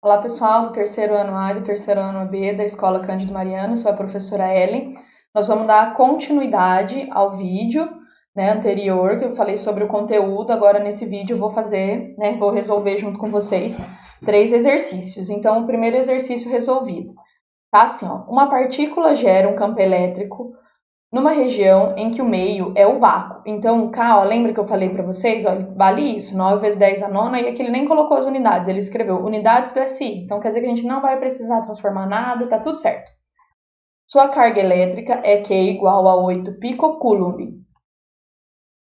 Olá, pessoal do terceiro ano A e do terceiro ano B da Escola Cândido Mariano, sou a professora Ellen. Nós vamos dar continuidade ao vídeo anterior, que eu falei sobre o conteúdo. Agora, nesse vídeo, eu vou fazer, vou resolver junto com vocês 3 exercícios. Então, o primeiro exercício resolvido, tá assim, ó. Uma partícula gera um campo elétrico numa região em que o meio é o vácuo. Então, o K, ó, lembra que eu falei para vocês? Ó, vale isso, 9 vezes 10 a nona, e aqui ele nem colocou as unidades, ele escreveu unidades do SI. Então, quer dizer que a gente não vai precisar transformar nada, tá tudo certo. Sua carga elétrica é Q igual a 8 picocoulomb.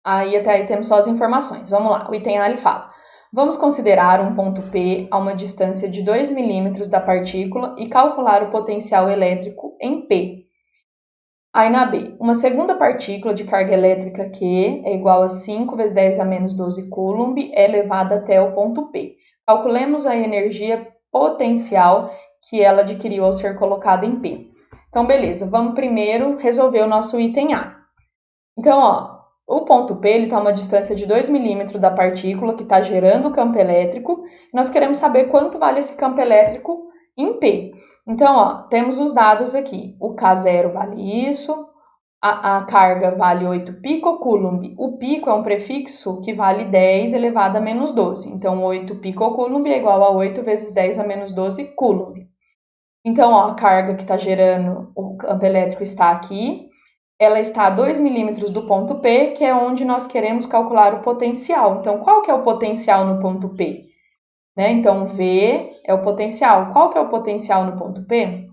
Aí até aí temos só as informações. Vamos lá, o item A ele fala: vamos considerar um ponto P a uma distância de 2 milímetros da partícula e calcular o potencial elétrico em P. Aí na B, uma segunda partícula de carga elétrica Q é igual a 5 vezes 10 a menos 12 coulomb é levada até o ponto P. Calculemos a energia potencial que ela adquiriu ao ser colocada em P. Então, beleza, vamos primeiro resolver o nosso item A. Então, ó, o ponto P está a uma distância de 2 milímetros da partícula que está gerando o campo elétrico. E nós queremos saber quanto vale esse campo elétrico em P. Então, ó, temos os dados aqui. O K0 vale isso, a carga vale 8 picocoulomb. O pico é um prefixo que vale 10 elevado a menos 12. Então, 8 picocoulomb é igual a 8 vezes 10 a menos 12 coulomb. Então, ó, a carga que está gerando o campo elétrico está aqui. Ela está a 2 milímetros do ponto P, que é onde nós queremos calcular o potencial. Então, qual que é o potencial no ponto P? Então, V é o potencial. Qual que é o potencial no ponto P?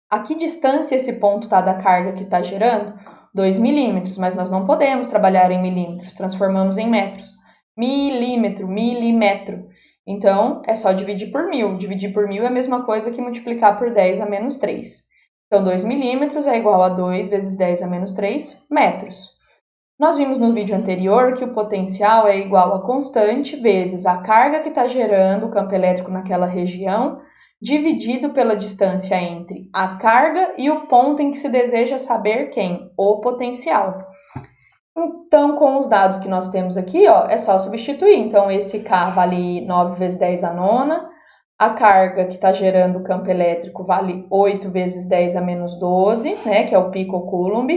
A que distância esse ponto está da carga que está gerando? 2 milímetros, mas nós não podemos trabalhar em milímetros, transformamos em metros. Milímetro, milimètro. Então, é só dividir por 1000. Dividir por 1000 é a mesma coisa que multiplicar por 10 a menos 3. Então, 2 milímetros é igual a 2 vezes 10 a menos 3 metros. Nós vimos no vídeo anterior que o potencial é igual a constante vezes a carga que está gerando o campo elétrico naquela região, dividido pela distância entre a carga e o ponto em que se deseja saber quem? O potencial. Então, com os dados que nós temos aqui, ó, é só substituir. Então, esse K vale 9 vezes 10 a nona. A carga que está gerando o campo elétrico vale 8 vezes 10 a menos 12, que é o picocoulomb,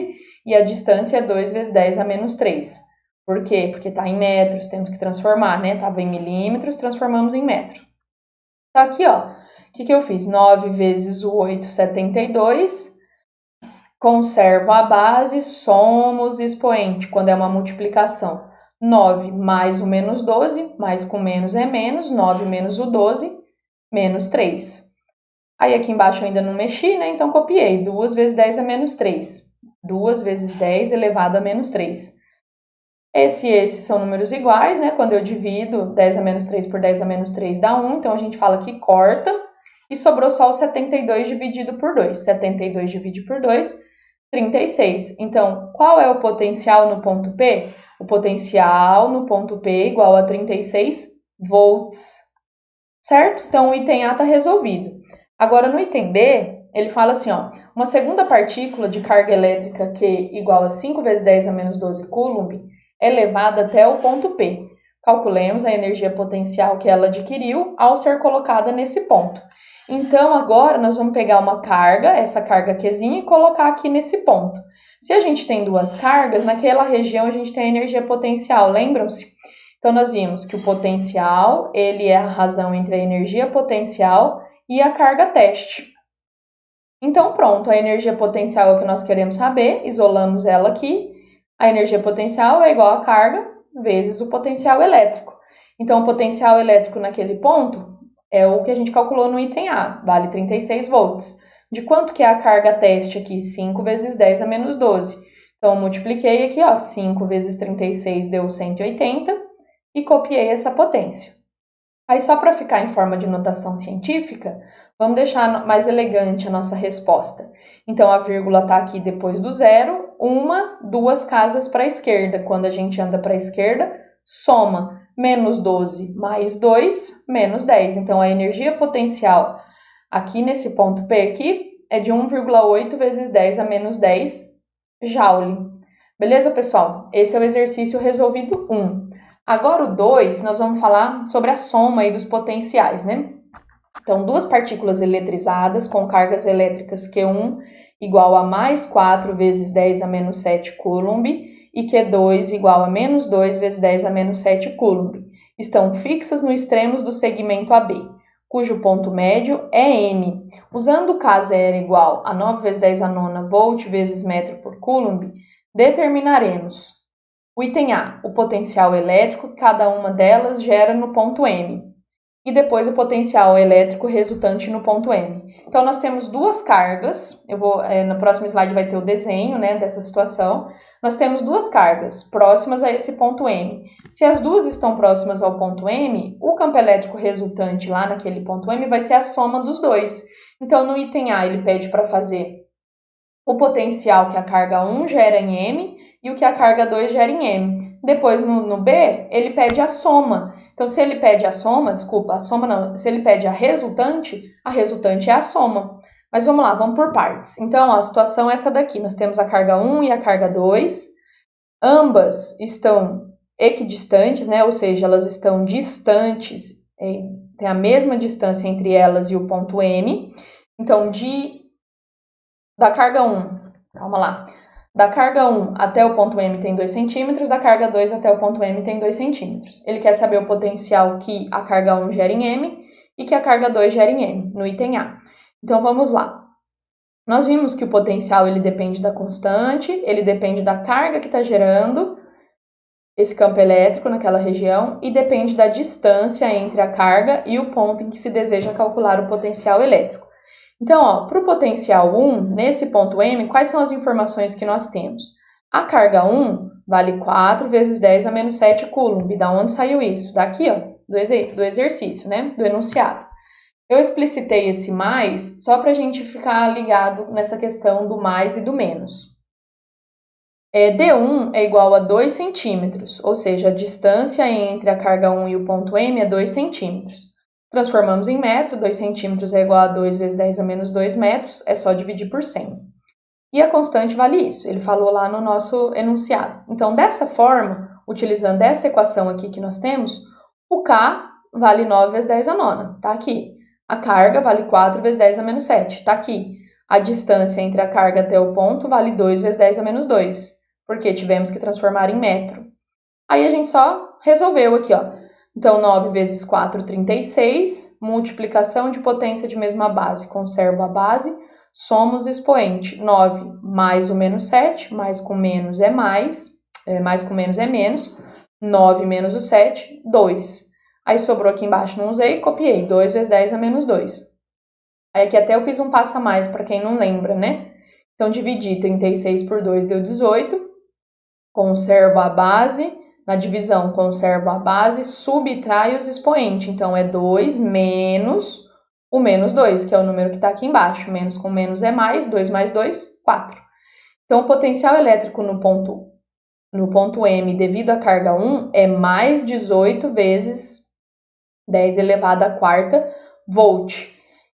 e a distância é 2 vezes 10 a menos 3. Por quê? Porque está em metros, temos que transformar, Estava em milímetros, transformamos em metro. Então, aqui, ó, o que eu fiz? 9 vezes o 8, 72. Conservo a base, somos expoente, quando é uma multiplicação. 9 mais o menos 12, mais com menos é menos, 9 menos o 12, menos 3. Aí aqui embaixo eu ainda não mexi, Então copiei. 2 vezes 10 é menos 3. 2 vezes 10 elevado a menos 3. Esses são números iguais, Quando eu divido 10 a menos 3 por 10 a menos 3 dá 1. Então a gente fala que corta. E sobrou só o 72 dividido por 2. 72 dividido por 2, 36. Então, qual é o potencial no ponto P? O potencial no ponto P é igual a 36 volts. Certo? Então, o item A está resolvido. Agora, no item B, ele fala assim, ó, uma segunda partícula de carga elétrica Q igual a 5 vezes 10 a menos 12 coulomb é levada até o ponto P. Calculemos a energia potencial que ela adquiriu ao ser colocada nesse ponto. Então, agora, nós vamos pegar uma carga, essa carga Qzinha, e colocar aqui nesse ponto. Se a gente tem duas cargas, naquela região a gente tem a energia potencial, lembram-se? Então, nós vimos que o potencial, ele é a razão entre a energia potencial e a carga teste. Então, pronto, a energia potencial é o que nós queremos saber, isolamos ela aqui. A energia potencial é igual a carga vezes o potencial elétrico. Então, o potencial elétrico naquele ponto é o que a gente calculou no item A, vale 36 volts. De quanto que é a carga teste aqui? 5 vezes 10 a menos 12. Então, multipliquei aqui, ó, 5 vezes 36 deu 180. E copiei essa potência. Aí, só para ficar em forma de notação científica, vamos deixar mais elegante a nossa resposta. Então, a vírgula está aqui depois do zero, 2 casas para a esquerda. Quando a gente anda para a esquerda, soma menos 12 mais 2, menos 10. Então, a energia potencial aqui nesse ponto P aqui é de 1,8 vezes 10 a menos 10 joule. Beleza, pessoal? Esse é o exercício resolvido 1. Agora o 2, nós vamos falar sobre a soma aí dos potenciais, Então, duas partículas eletrizadas com cargas elétricas Q1 igual a mais 4 vezes 10 a menos 7 Coulomb e Q2 igual a menos 2 vezes 10 a menos 7 Coulomb estão fixas nos extremos do segmento AB, cujo ponto médio é M. Usando K zero igual a 9 vezes 10 a nona volt vezes metro por Coulomb, determinaremos o item A, o potencial elétrico que cada uma delas gera no ponto M, e depois o potencial elétrico resultante no ponto M. Então, nós temos duas cargas, no próximo slide vai ter o desenho, né, dessa situação. Nós temos duas cargas próximas a esse ponto M. Se as duas estão próximas ao ponto M, o campo elétrico resultante lá naquele ponto M vai ser a soma dos dois. Então, no item A, ele pede para fazer o potencial que a carga 1 gera em M e o que a carga 2 gera em M. Depois, no B, ele pede a soma. Então, se ele pede a soma, se ele pede a resultante é a soma. Mas vamos lá, vamos por partes. Então, a situação é essa daqui. Nós temos a carga 1 e a carga 2. Ambas estão equidistantes, né? Ou seja, elas estão distantes, tem a mesma distância entre elas e o ponto M. Então, da carga 1, calma lá. Da carga 1 até o ponto M tem 2 centímetros, da carga 2 até o ponto M tem 2 centímetros. Ele quer saber o potencial que a carga 1 gera em M e que a carga 2 gera em M, no item A. Então, vamos lá. Nós vimos que o potencial ele depende da constante, ele depende da carga que está gerando esse campo elétrico naquela região e depende da distância entre a carga e o ponto em que se deseja calcular o potencial elétrico. Então, para o potencial 1, nesse ponto M, quais são as informações que nós temos? A carga 1 vale 4 vezes 10 a menos 7 Coulomb. Da onde saiu isso? Daqui, ó, do exercício, né? Do enunciado. Eu explicitei esse mais só para a gente ficar ligado nessa questão do mais e do menos. D1 é igual a 2 centímetros, ou seja, a distância entre a carga 1 e o ponto M é 2 centímetros. Transformamos em metro, 2 centímetros é igual a 2 vezes 10 a menos 2 metros, é só dividir por 100. E a constante vale isso, ele falou lá no nosso enunciado. Então, dessa forma, utilizando essa equação aqui que nós temos, o K vale 9 vezes 10 a nona, tá aqui. A carga vale 4 vezes 10 a menos 7, tá aqui. A distância entre a carga até o ponto vale 2 vezes 10 a menos 2, porque tivemos que transformar em metro. Aí a gente só resolveu aqui, ó. Então, 9 vezes 4, 36, multiplicação de potência de mesma base, conservo a base, somos expoente, 9 mais o menos 7, mais com menos é mais com menos é menos, 9 menos o 7, 2. Aí sobrou aqui embaixo, não usei, copiei, 2 vezes 10 a menos 2. Aí aqui até eu fiz um passo a mais para quem não lembra, né? Então, dividi 36 por 2 deu 18, conservo a base. Na divisão, conservo a base, subtrai os expoentes. Então, é 2 menos o menos 2, que é o número que está aqui embaixo. Menos com menos é mais, 2 mais 2, 4. Então, o potencial elétrico no ponto M, devido à carga 1, é mais 18 vezes 10 elevado à quarta volt.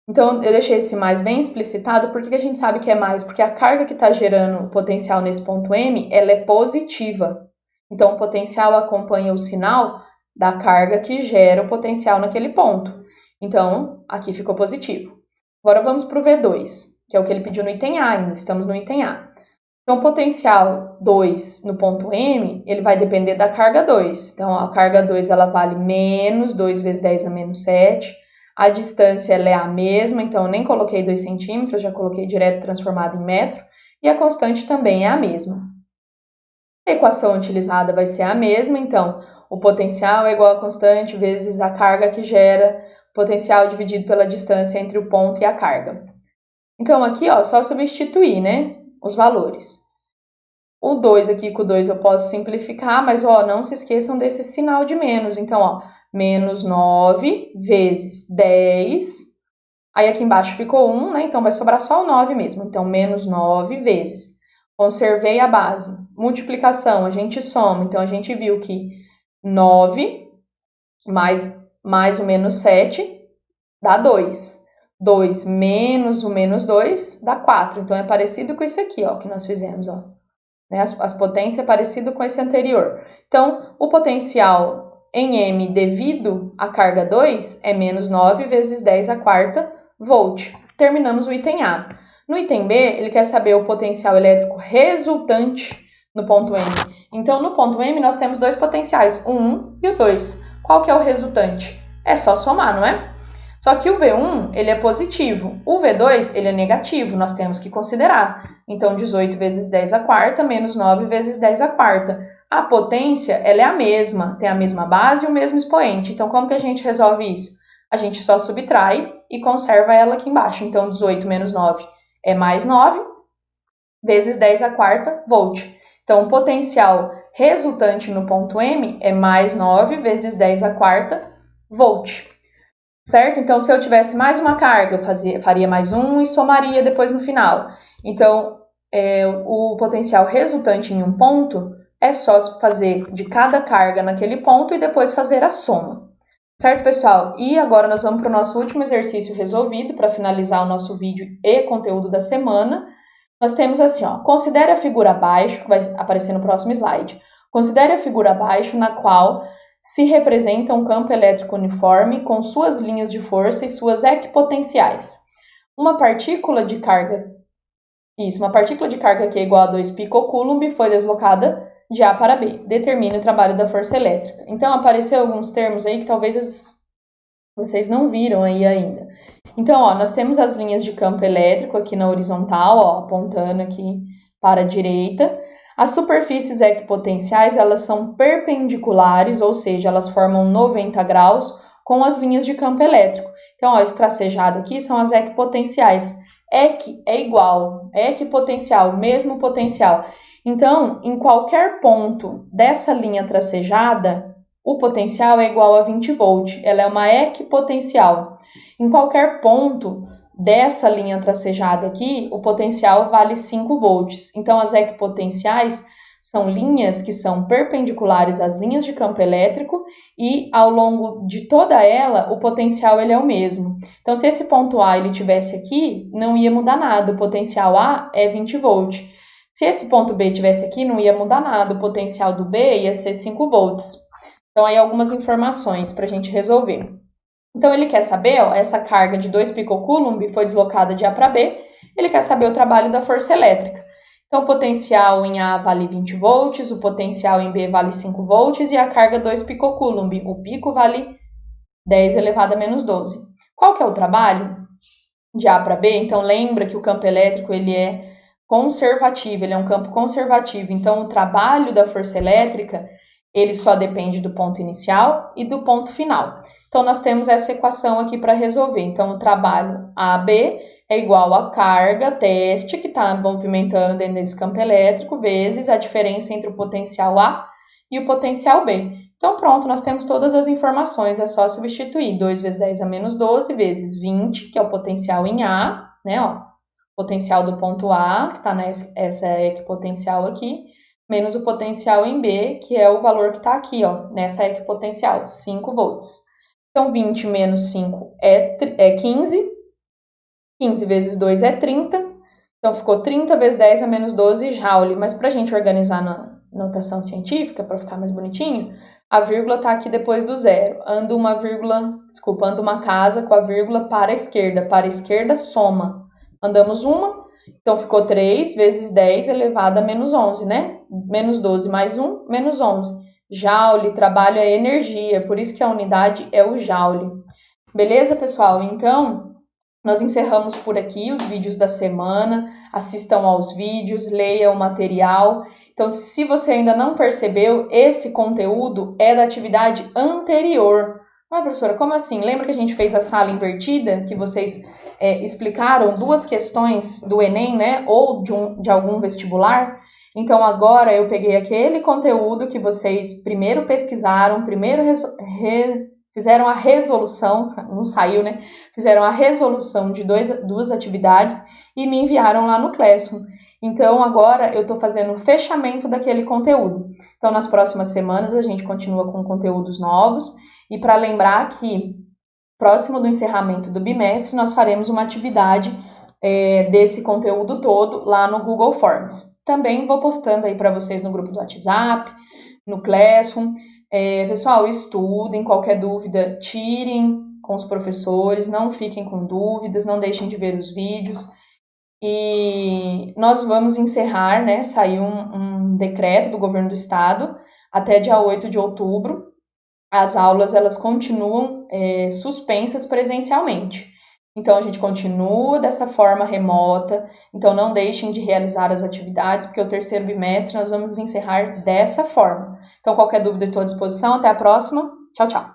Então, eu deixei esse mais bem explicitado. Por que a gente sabe que é mais? Porque a carga que está gerando o potencial nesse ponto M, ela é positiva. Então, o potencial acompanha o sinal da carga que gera o potencial naquele ponto. Então, aqui ficou positivo. Agora, vamos para o V2, que é o que ele pediu no item A ainda. Estamos no item A. Então, o potencial 2 no ponto M, ele vai depender da carga 2. Então, a carga 2 ela vale menos 2 vezes 10 a menos 7. A distância ela é a mesma, então eu nem coloquei 2 centímetros, já coloquei direto transformado em metro. E a constante também é a mesma. A equação utilizada vai ser a mesma, então, o potencial é igual a constante vezes a carga que gera, potencial dividido pela distância entre o ponto e a carga. Então, aqui, ó, só substituir, né, os valores. O 2 aqui com o 2 eu posso simplificar, mas, ó, não se esqueçam desse sinal de menos. Então, ó, menos 9 vezes 10. Aí, aqui embaixo ficou 1, né, então vai sobrar só o 9 mesmo. Então, menos 9 vezes. Conservei a base. Multiplicação, a gente soma. Então, a gente viu que 9 mais o menos 7 dá 2. 2 menos o menos 2 dá 4. Então, é parecido com esse aqui, ó, que nós fizemos, ó. Né? As potências é parecido com esse anterior. Então, o potencial em M devido à carga 2 é menos 9 vezes 10 à quarta volt. Terminamos o item A. No item B, ele quer saber o potencial elétrico resultante no ponto M. Então, no ponto M, nós temos dois potenciais, o 1 e o 2. Qual que é o resultante? É só somar, não é? Só que o V1, ele é positivo. O V2, ele é negativo, nós temos que considerar. Então, 18 vezes 10 à quarta menos 9 vezes 10 à quarta. A potência, ela é a mesma, tem a mesma base e o mesmo expoente. Então, como que a gente resolve isso? A gente só subtrai e conserva ela aqui embaixo. Então, 18 menos 9 é mais 9, vezes 10 à quarta volt. Então, o potencial resultante no ponto M é mais 9 vezes 10 à quarta volt. Certo? Então, se eu tivesse mais uma carga, eu faria mais um e somaria depois no final. Então, o potencial resultante em um ponto é só fazer de cada carga naquele ponto e depois fazer a soma. Certo, pessoal? E agora nós vamos para o nosso último exercício resolvido para finalizar o nosso vídeo e conteúdo da semana. Nós temos assim, ó, considere a figura abaixo, que vai aparecer no próximo slide. Considere a figura abaixo na qual se representa um campo elétrico uniforme com suas linhas de força e suas equipotenciais. Uma partícula de carga que é igual a 2 picocoulomb foi deslocada de A para B. Determine o trabalho da força elétrica. Então, apareceu alguns termos aí que talvez vocês não viram aí ainda. Então, ó, nós temos as linhas de campo elétrico aqui na horizontal, ó, apontando aqui para a direita. As superfícies equipotenciais, elas são perpendiculares, ou seja, elas formam 90 graus com as linhas de campo elétrico. Então, ó, esse tracejado aqui são as equipotenciais. Equi é igual, equipotencial, mesmo potencial. Então, em qualquer ponto dessa linha tracejada, o potencial é igual a 20 volt. Ela é uma equipotencial. Em qualquer ponto dessa linha tracejada aqui, o potencial vale 5 volts. Então, as equipotenciais são linhas que são perpendiculares às linhas de campo elétrico e ao longo de toda ela, o potencial ele é o mesmo. Então, se esse ponto A ele tivesse aqui, não ia mudar nada. O potencial A é 20 volts. Se esse ponto B tivesse aqui, não ia mudar nada. O potencial do B ia ser 5 volts. Então, aí algumas informações para a gente resolver. Então, ele quer saber, ó, essa carga de 2 picocoulomb foi deslocada de A para B, ele quer saber o trabalho da força elétrica. Então, o potencial em A vale 20 volts, o potencial em B vale 5 volts e a carga 2 picocoulomb. O pico vale 10 elevado a menos 12. Qual que é o trabalho de A para B? Então, lembra que o campo elétrico ele é conservativo, ele é um campo conservativo. Então, o trabalho da força elétrica ele só depende do ponto inicial e do ponto final. Então, nós temos essa equação aqui para resolver. Então, o trabalho AB é igual a carga teste, que está movimentando dentro desse campo elétrico, vezes a diferença entre o potencial A e o potencial B. Então, pronto, nós temos todas as informações, é só substituir 2 vezes 10 a menos 12, vezes 20, que é o potencial em A, né, ó, potencial do ponto A, que está nessa equipotencial aqui, menos o potencial em B, que é o valor que está aqui, ó, nessa equipotencial, 5 volts. Então, 20 menos 5 é 15. 15 vezes 2 é 30. Então, ficou 30 vezes 10 a menos 12 joule. Mas para a gente organizar na notação científica, para ficar mais bonitinho, a vírgula está aqui depois do zero. Anda uma casa com a vírgula para a esquerda. Para a esquerda, soma. Andamos uma. Então, ficou 3 vezes 10 elevado a menos 11, né? Menos 12 mais 1, menos 11. Joule, trabalho é energia, por isso que a unidade é o joule. Beleza, pessoal? Então, nós encerramos por aqui os vídeos da semana. Assistam aos vídeos, leia o material. Então, se você ainda não percebeu, esse conteúdo é da atividade anterior. Ah, professora, como assim? Lembra que a gente fez a sala invertida, que vocês explicaram duas questões do Enem, né? Ou de algum vestibular? Então, agora eu peguei aquele conteúdo que vocês primeiro pesquisaram, primeiro fizeram a resolução, não saiu, né? Fizeram a resolução de duas atividades e me enviaram lá no Classroom. Então, agora eu estou fazendo o fechamento daquele conteúdo. Então, nas próximas semanas a gente continua com conteúdos novos. E para lembrar que, próximo do encerramento do bimestre, nós faremos uma atividade desse conteúdo todo lá no Google Forms. Também vou postando aí para vocês no grupo do WhatsApp, no Classroom. Pessoal, estudem, qualquer dúvida, tirem com os professores, não fiquem com dúvidas, não deixem de ver os vídeos. E nós vamos encerrar, né? Saiu um decreto do governo do estado até dia 8 de outubro. As aulas elas continuam suspensas presencialmente. Então a gente continua dessa forma remota. Então não deixem de realizar as atividades, porque o terceiro bimestre nós vamos encerrar dessa forma. Então qualquer dúvida estou à disposição. Até a próxima. Tchau, tchau.